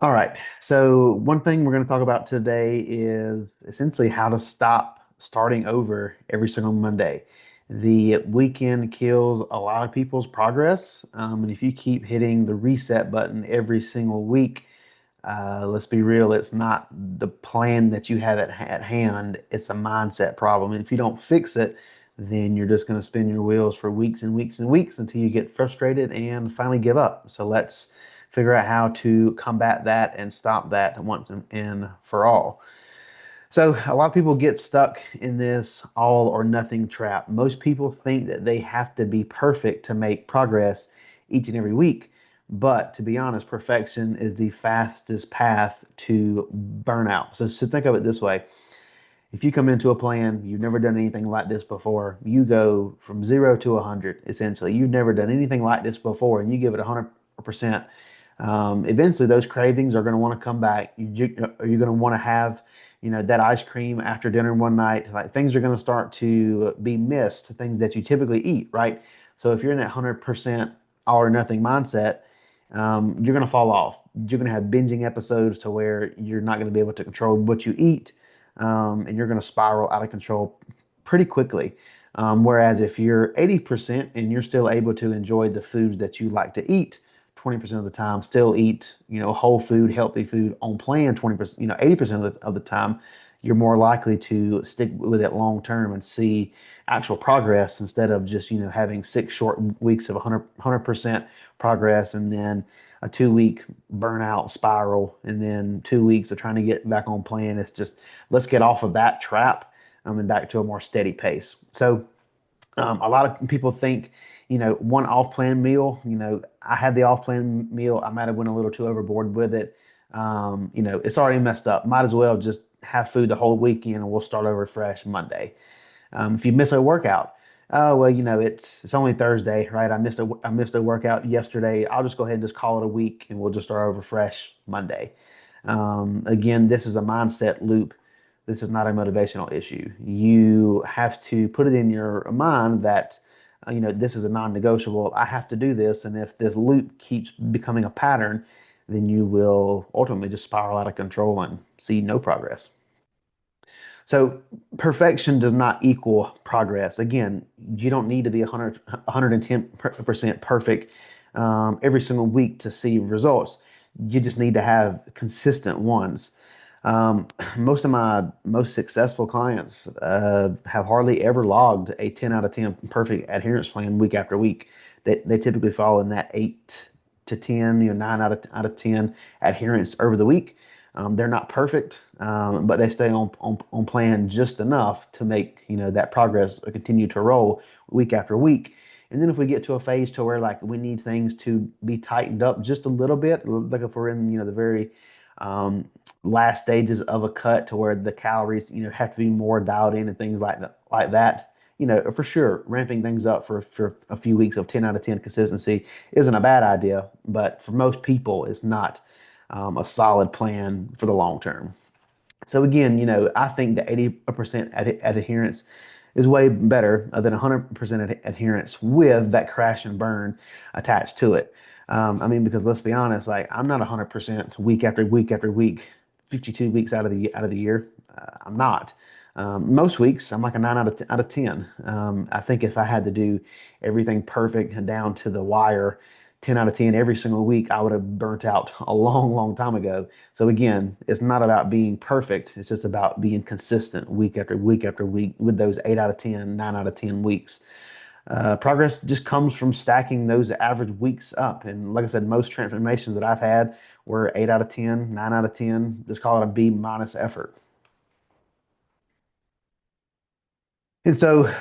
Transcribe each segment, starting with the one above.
All right. So, one thing we're going to talk about today is essentially how to stop starting over every single Monday. The weekend kills a lot of people's progress. And if you keep hitting the reset button every single week, let's be real, it's not the plan that you have at hand, it's a mindset problem. And if you don't fix it, then you're just going to spin your wheels for weeks and weeks and weeks until you get frustrated and finally give up. So let's figure out how to combat that and stop that once and for all. So a lot of people get stuck in this all or nothing trap. Most people think that they have to be perfect to make progress each and every week. But to be honest, perfection is the fastest path to burnout. So think of it this way. If you come into a plan, you've never done anything like this before, you go from 0 to 100, essentially. You've never done anything like this before, and you give it 100%. Eventually, those cravings are going to want to come back. You're going to want to have, that ice cream after dinner one night. Like things are going to start to be missed, things that you typically eat, right? So if you're in that 100% all or nothing mindset, you're going to fall off. You're going to have binging episodes to where you're not going to be able to control what you eat, and you're going to spiral out of control pretty quickly. Whereas if you're 80% and you're still able to enjoy the foods that you like to eat 20% of the time, still eat, whole food, healthy food on plan 20%, 80% of the time, you're more likely to stick with it long term and see actual progress instead of just, having 6 short weeks of 100% progress and then a 2 week burnout spiral and then 2 weeks of trying to get back on plan. It's just, let's get off of that trap, and back to a more steady pace. So a lot of people think, one off-plan meal. I had the off-plan meal. I might have went a little too overboard with it. It's already messed up. Might as well just have food the whole weekend, and we'll start over fresh Monday. If you miss a workout, oh well, it's only Thursday, right? I missed a workout yesterday. I'll just go ahead and just call it a week, and we'll just start over fresh Monday. Again, this is a mindset loop. This is not a motivational issue. You have to put it in your mind that, this is a non-negotiable. I have to do this. And if this loop keeps becoming a pattern, then you will ultimately just spiral out of control and see no progress. So perfection does not equal progress. Again, you don't need to be 110% perfect every single week to see results. You just need to have consistent ones. Most of my most successful clients have hardly ever logged a 10 out of 10 perfect adherence plan week after week. They typically fall in that 8 to 10, 9 out of 10 adherence over the week. They're not perfect, but they stay on plan just enough to make, that progress continue to roll week after week. And then if we get to a phase to where like we need things to be tightened up just a little bit, like if we're in, the very um, last stages of a cut to where the calories, have to be more dialed in and things like that. For sure, ramping things up for a few weeks of 10 out of 10 consistency isn't a bad idea, but for most people, it's not a solid plan for the long term. So again, I think that 80% adherence is way better than 100% adherence with that crash and burn attached to it. I mean, because let's be honest, like I'm not 100% week after week after week, 52 weeks out of the year. I'm not. Most weeks I'm like a 9 out of 10. I think if I had to do everything perfect and down to the wire, 10 out of 10 every single week, I would have burnt out a long, long time ago. So again, it's not about being perfect. It's just about being consistent week after week after week with those 8 out of 10, 9 out of 10 weeks. Progress just comes from stacking those average weeks up. And like I said, most transformations that I've had were 8 out of 10, 9 out of 10. Just call it a B minus effort. And so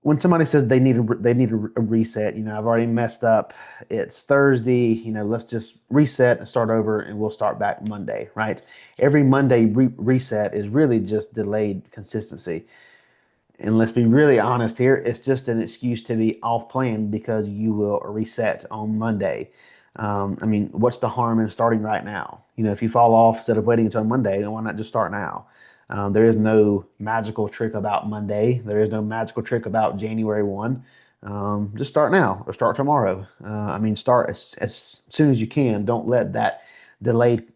when somebody says they need a reset, I've already messed up. It's Thursday, let's just reset and start over and we'll start back Monday, right? Every Monday reset is really just delayed consistency. And let's be really honest here, it's just an excuse to be off plan because you will reset on Monday. I mean, what's the harm in starting right now? If you fall off instead of waiting until Monday, then why not just start now? There is no magical trick about Monday. There is no magical trick about January 1. Just start now or start tomorrow. I mean, start as soon as you can. Don't let that delayed,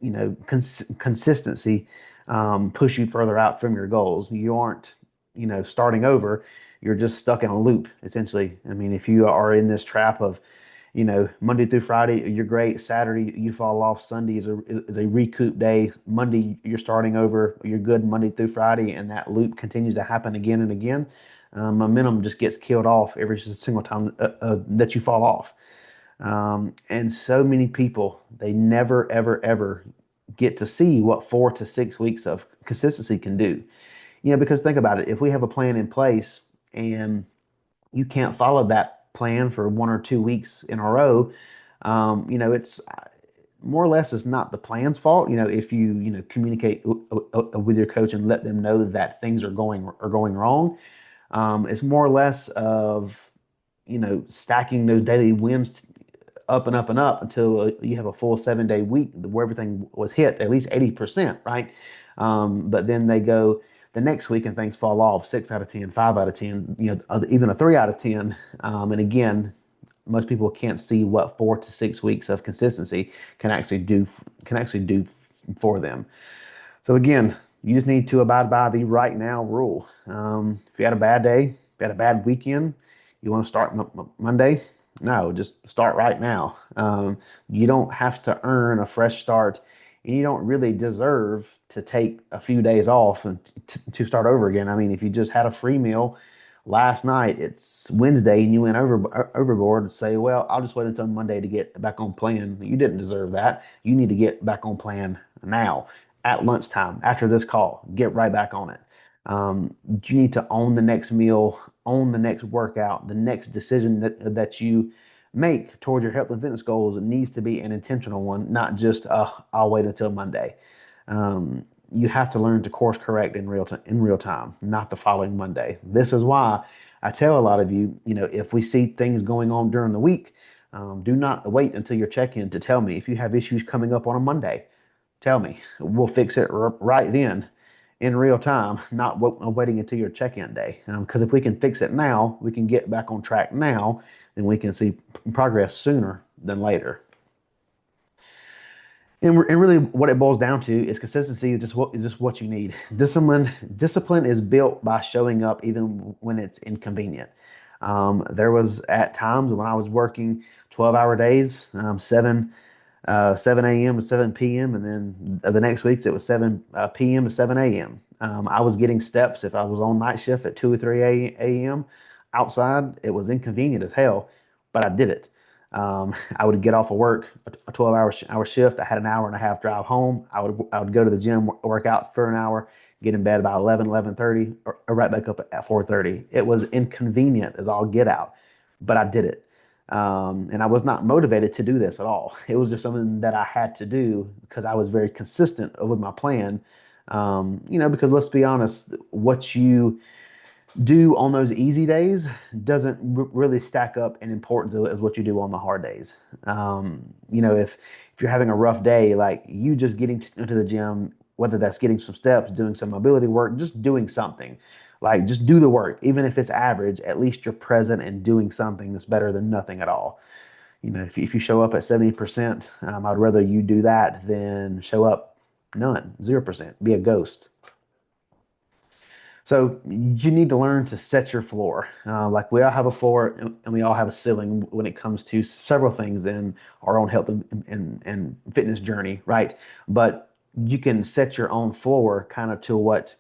consistency push you further out from your goals. You aren't, starting over. You're just stuck in a loop, essentially. I mean, if you are in this trap of, Monday through Friday, you're great. Saturday, you fall off. Sunday is a recoup day. Monday, you're starting over. You're good Monday through Friday, and that loop continues to happen again and again. Momentum just gets killed off every single time that you fall off. And so many people, they never, ever, ever get to see what 4 to 6 weeks of consistency can do. Because think about it, if we have a plan in place and you can't follow that plan for 1 or 2 weeks in a row, it's more or less it's not the plan's fault. If you communicate with your coach and let them know that things are going wrong, it's more or less of stacking those daily wins up and up and up until you have a full 7 day week where everything was hit at least 80%, right? But then they go the next week and things fall off 6 out of 10, 5 out of 10, even a 3 out of 10. And again, most people can't see what 4 to 6 weeks of consistency can actually do for them. So again, you just need to abide by the right now rule. If you had a bad day, if you had a bad weekend, you want to start Monday? No, just start right now. You don't have to earn a fresh start, and you don't really deserve to take a few days off and to start over again. I mean, if you just had a free meal last night, it's Wednesday, and you went overboard and say, "Well, I'll just wait until Monday to get back on plan." You didn't deserve that. You need to get back on plan now at lunchtime after this call. Get right back on it. You need to own the next meal, own the next workout, the next decision that you make toward your health and fitness goals. It needs to be an intentional one, not just I'll wait until Monday. You have to learn to course correct in real time, not the following Monday. This is why I tell a lot of you, if we see things going on during the week, do not wait until your check-in to tell me if you have issues coming up on a Monday. Tell me. We'll fix it right then in real time, not waiting until your check-in day. Because if we can fix it now, we can get back on track now, then we can see progress sooner than later. And really, what it boils down to is consistency is just what you need. Discipline is built by showing up even when it's inconvenient. There was at times when I was working 12-hour days, 7 a.m. to 7 p.m. And then the next weeks it was 7 p.m. to 7 a.m. I was getting steps if I was on night shift at 2 or 3 a.m. outside. It was inconvenient as hell, but I did it. I would get off of work, a 12-hour shift. I had an hour and a half drive home. I would go to the gym, work out for an hour, get in bed about 11:30, or right back up at 4:30. It was inconvenient as all get out, but I did it. And I was not motivated to do this at all. It was just something that I had to do because I was very consistent with my plan. Because let's be honest, what you do on those easy days doesn't really stack up in importance as what you do on the hard days. If you're having a rough day, like you just getting into the gym, whether that's getting some steps, doing some mobility work, just doing something, like just do the work, even if it's average. At least you're present and doing something that's better than nothing at all. If you show up at 70%, I'd rather you do that than show up none, 0%, be a ghost. So you need to learn to set your floor. Like we all have a floor and we all have a ceiling when it comes to several things in our own health and fitness journey, right? But you can set your own floor kind of to what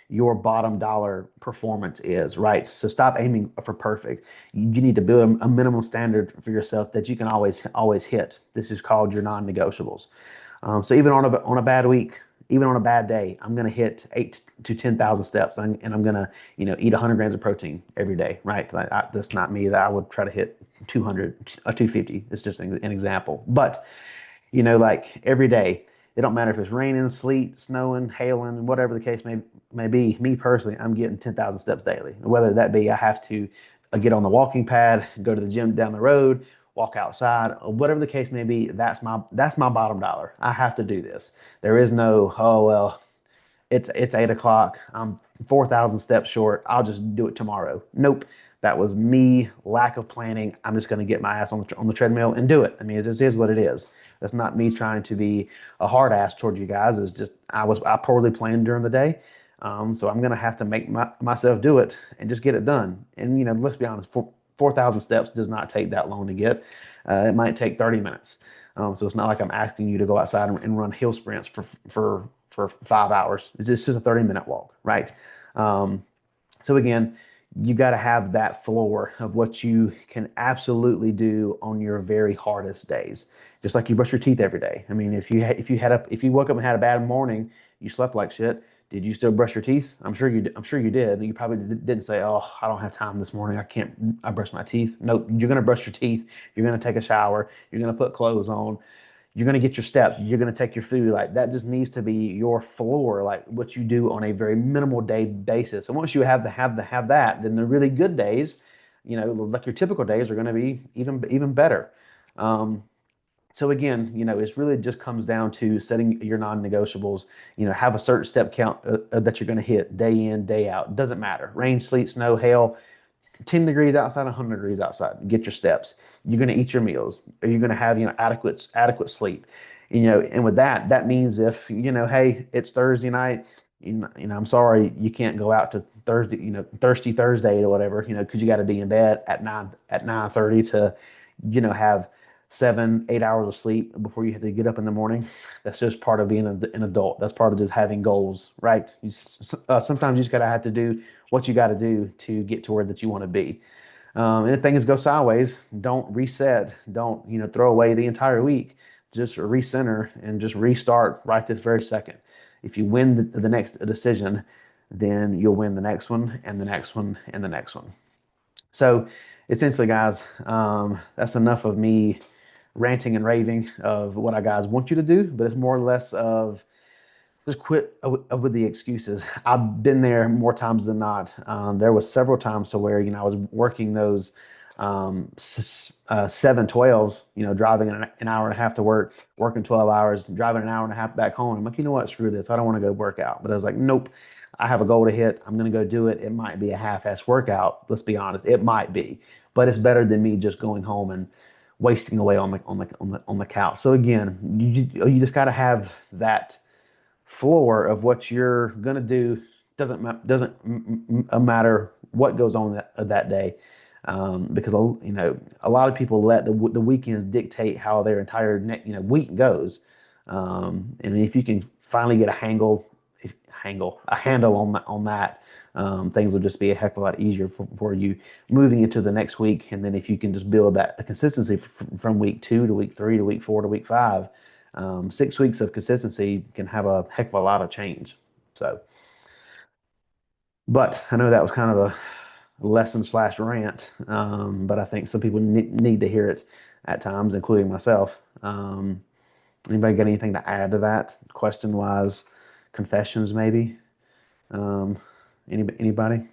your bottom dollar performance is, right? So stop aiming for perfect. You need to build a minimum standard for yourself that you can always hit. This is called your non-negotiables. So even on a bad week, even on a bad day, I'm going to hit 8 to 10,000 steps, and I'm going to, eat 100 grams of protein every day, right? That's not me. That I would try to hit 200 or 250. It's just an example. But, like every day, it don't matter if it's raining, sleet, snowing, hailing, whatever the case may be. Me personally, I'm getting 10,000 steps daily. Whether that be I have to get on the walking pad, go to the gym down the road, walk outside, whatever the case may be. That's my bottom dollar. I have to do this. There is no, oh well, it's 8 o'clock. I'm 4,000 steps short. I'll just do it tomorrow. Nope. That was me, lack of planning. I'm just going to get my ass on the treadmill and do it. I mean, it just is what it is. That's not me trying to be a hard ass toward you guys. It's just I poorly planned during the day. So I'm gonna have to make myself do it and just get it done. And let's be honest, 4,000 steps does not take that long to get. It might take 30 minutes. So it's not like I'm asking you to go outside and run hill sprints for 5 hours. It's just a 30-minute walk, right? Um, so again, you got to have that floor of what you can absolutely do on your very hardest days. Just like you brush your teeth every day. I mean, if you woke up and had a bad morning, you slept like shit. Did you still brush your teeth? I'm sure you did. You probably didn't say, "Oh, I don't have time this morning. I can't. I brush my teeth." Nope. You're gonna brush your teeth. You're gonna take a shower. You're gonna put clothes on. You're going to get your steps. You're going to take your food. Like that just needs to be your floor, like what you do on a very minimal day basis. And once you have that, then the really good days, like your typical days, are going to be even better. Um, so again, it's really just comes down to setting your non-negotiables. Have a certain step count that you're going to hit day in, day out. Doesn't matter. Rain, sleet, snow, hail. 10 degrees outside, 100 degrees outside. Get your steps. You're going to eat your meals. Are you going to have, adequate sleep? And with that, that means if, hey, it's Thursday night, I'm sorry, you can't go out to Thursday, Thirsty Thursday or whatever, because you got to be in bed at 9:30 to, have 7, 8 hours of sleep before you have to get up in the morning. That's just part of being an adult. That's part of just having goals, right? Sometimes you just gotta have to do what you got to do to get to where that you want to be. And if things go sideways, don't reset. Don't throw away the entire week. Just recenter and just restart right this very second. If you win the next decision, then you'll win the next one and the next one and the next one. So essentially, guys, that's enough of me ranting and raving of what I guys want you to do, but it's more or less of just quit with the excuses. I've been there more times than not. There was several times to where, I was working those 7 12s, driving an hour and a half to work, working 12 hours, driving an hour and a half back home. I'm like, you know what, screw this. I don't want to go work out. But I was like, nope, I have a goal to hit. I'm going to go do it. It might be a half-ass workout. Let's be honest. It might be, but it's better than me just going home and wasting away on the couch. So again, you just got to have that floor of what you're gonna do. Doesn't matter what goes on that day, because a lot of people let the weekends dictate how their entire week goes. And if you can finally get a handle on that, things will just be a heck of a lot easier for you moving into the next week. And then if you can just build that a consistency from week 2 to week 3 to week 4 to week 5, 6 weeks of consistency can have a heck of a lot of change. So, but I know that was kind of a lesson slash rant, but I think some people need to hear it at times, including myself. Anybody got anything to add to that, question wise, confessions maybe? Um, anybody?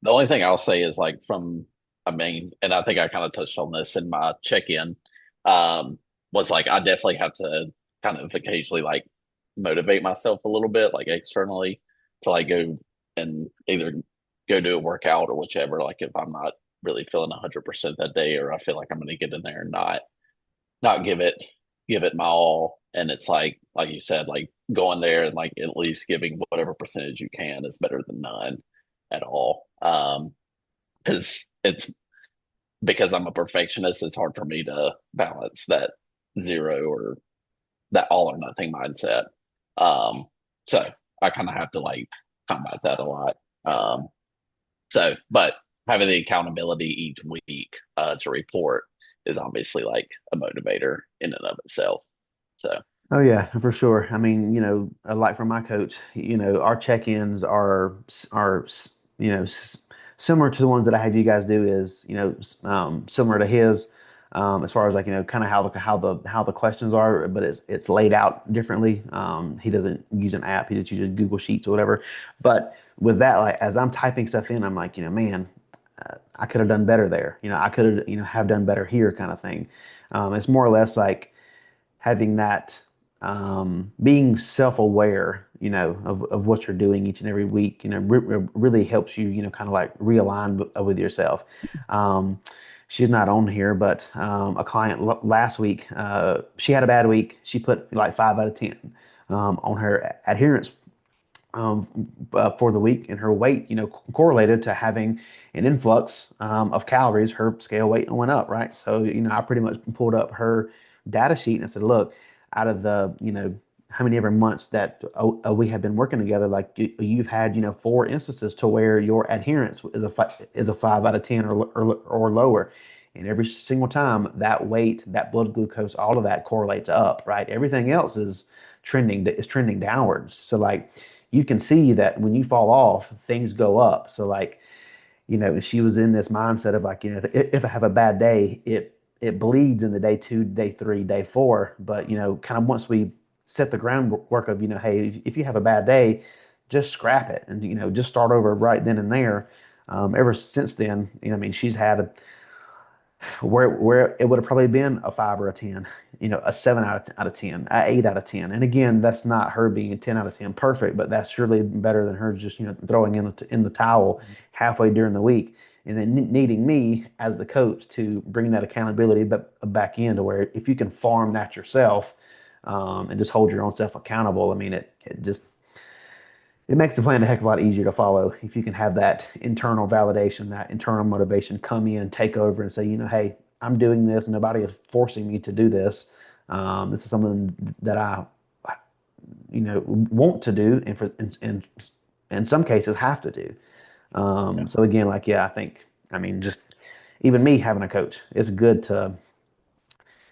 The only thing I'll say is like I mean, and I think I kind of touched on this in my check-in, was like I definitely have to kind of occasionally like motivate myself a little bit, like externally, to like go and either go do a workout or whichever. Like if I'm not really feeling 100% that day, or I feel like I'm going to get in there and not give it my all, and it's like you said, like going there and like at least giving whatever percentage you can is better than none at all. Because it's because I'm a perfectionist, it's hard for me to balance that zero or that all or nothing mindset. Um, so I kind of have to like combat that a lot. But having the accountability each week to report is obviously like a motivator in and of itself. So, Oh yeah, for sure. I mean, like from my coach, our check-ins are similar to the ones that I have you guys do. Is similar to his, as far as like kind of how the questions are, but it's laid out differently. He doesn't use an app; he just uses Google Sheets or whatever. But with that, like as I'm typing stuff in, I'm like, man, I could have done better there. I could have done better here, kind of thing. It's more or less like having that. being self-aware, of what you're doing each and every week, really helps you, kind of like realign with yourself. Um, she's not on here, but a client last week, she had a bad week. She put like 5 out of 10 on her adherence um, for the week, and her weight, correlated to having an influx of calories. Her scale weight went up, right? So, I pretty much pulled up her data sheet and said, look, out of the, how many ever months that we have been working together, like you've had, 4 instances to where your adherence is a 5 out of 10 or lower. And every single time that weight, that blood glucose, all of that correlates up, right? Everything else is trending downwards. So like you can see that when you fall off, things go up. So like, she was in this mindset of like, if I have a bad day, it bleeds into day 2, day 3, day 4. But kind of once we set the groundwork of, hey, if you have a bad day, just scrap it and just start over right then and there. Ever since then, I mean, she's had where it would have probably been a 5 or a 10, a 7 out of 10, a 8 out of 10. And again, that's not her being a 10 out of 10 perfect, but that's surely better than her just throwing in the towel halfway during the week, and then needing me as the coach to bring that accountability back in to where if you can farm that yourself, and just hold your own self accountable. I mean, it makes the plan a heck of a lot easier to follow if you can have that internal validation, that internal motivation come in, take over, and say, hey, I'm doing this. Nobody is forcing me to do this. This is something that I, want to do, and in some cases have to do. Yeah. So again, like, yeah, I think, I mean, just even me having a coach, it's good to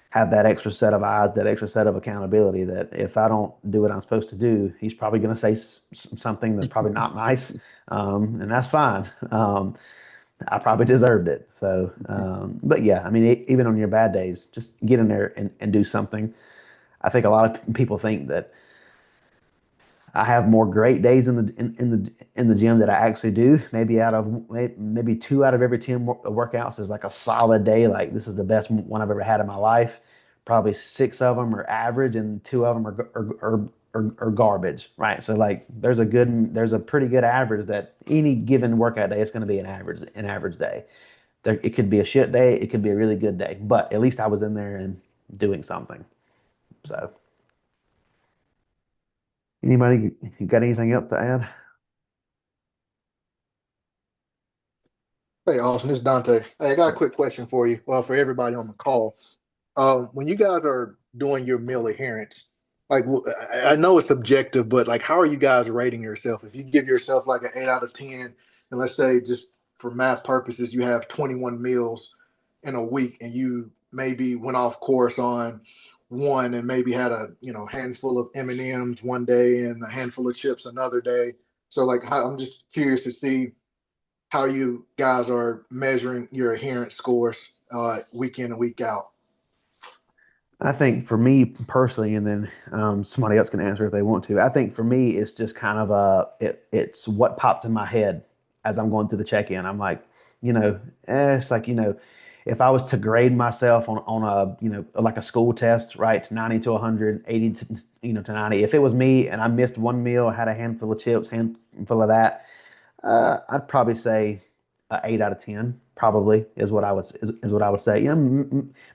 have that extra set of eyes, that extra set of accountability that if I don't do what I'm supposed to do, he's probably going to say something that's probably not nice. And that's fine. I probably deserved it. So, but yeah, I mean, even on your bad days, just get in there and do something. I think a lot of people think that I have more great days in the gym that I actually do. Maybe 2 out of every 10 workouts is like a solid day. Like this is the best one I've ever had in my life. Probably 6 of them are average, and 2 of them are garbage. Right. So like there's a pretty good average that any given workout day is going to be an average day. It could be a shit day. It could be a really good day. But at least I was in there and doing something. So anybody got anything else to add? Hey, Austin, this is Dante. Hey, I got a quick question for you. Well, for everybody on the call. When you guys are doing your meal adherence, like I know it's subjective, but like, how are you guys rating yourself? If you give yourself like an 8 out of 10, and let's say just for math purposes, you have 21 meals in a week, and you maybe went off course on one, and maybe had a handful of M&Ms one day and a handful of chips another day. So like, I'm just curious to see how you guys are measuring your adherence scores week in and week out. I think for me personally, and then somebody else can answer if they want to. I think for me, it's just kind of it's what pops in my head as I'm going through the check-in. I'm like, it's like, if I was to grade myself on a, like a school test, right, 90 to 100, 80 to, to 90. If it was me and I missed one meal, had a handful of chips, handful of that, I'd probably say 8 out of 10. Probably is what I would say.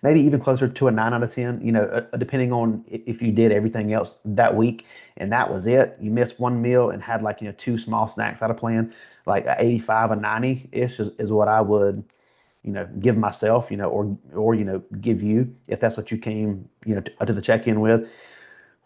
Maybe even closer to a 9 out of 10. Depending on if you did everything else that week and that was it. You missed one meal and had like 2 small snacks out of plan. Like a 85, a 90 ish is what I would give myself. Or give you if that's what you came to the check in with.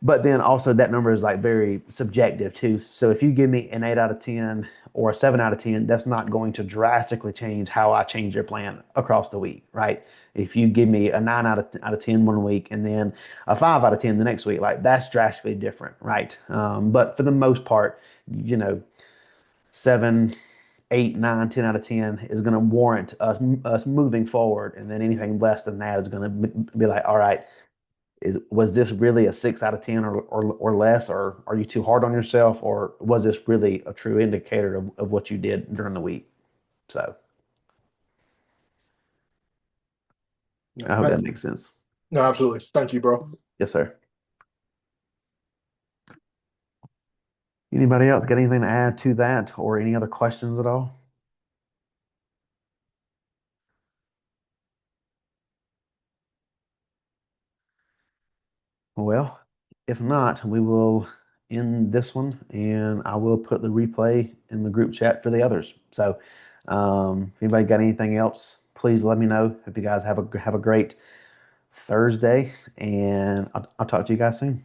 But then also that number is like very subjective too. So if you give me an 8 out of 10 or a 7 out of 10, that's not going to drastically change how I change your plan across the week, right? If you give me a 9 out of 10 one week and then a 5 out of 10 the next week, like that's drastically different, right? But for the most part, you know, 7, 8, 9, 10 out of 10 is going to warrant us moving forward, and then anything less than that is going to be like, all right, was this really a 6 out of 10 or less, or are you too hard on yourself, or was this really a true indicator of what you did during the week? So Yeah, I hope that makes sense. no, absolutely. Thank you, bro. Yes, sir. Anybody else got anything to add to that or any other questions at all? Well, if not, we will end this one and I will put the replay in the group chat for the others. So, if anybody got anything else, please let me know. Hope you guys have a great Thursday and I'll talk to you guys soon.